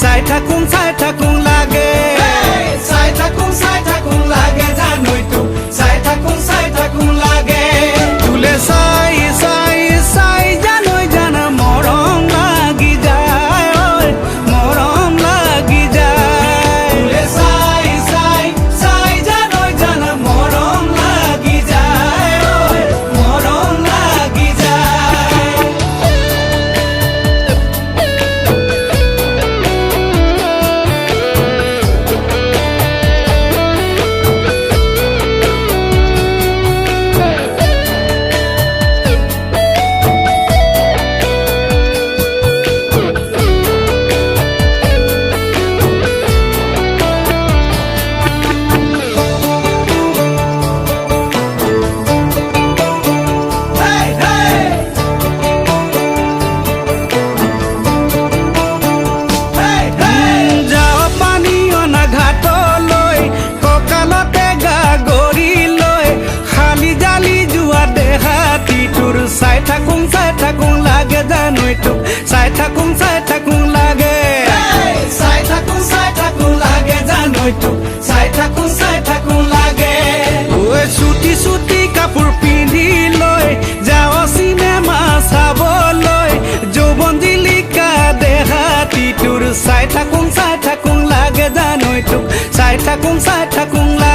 চাই থাকুং লাগে চাই থাকুং লাগে জানোই তোক চাই থাকুং লাগে তোলে চাই চাই চাই জানোই জানা মৰম লাগি যায় ঐ মৰম লাগি যায় তোলে চাই চাই চাই জানোই জানা মৰম লাগি যায় ঐ মৰম লাগি যায় চাই থাকুং লাগে জানোই তোক চাই থাকুং লাগে চাই থাকুং লাগে জানোই তোক চাই থাকুং লাগে ঐ চুটি চুটি কাপোৰ পিন্ধি লৈ যাওঁ চিনেমা চাবলৈ যৌৱন জিলিকা দেহাতি তোৰ চাই থাকুং লাগে জানোই তোক চাই থাকুং লাগে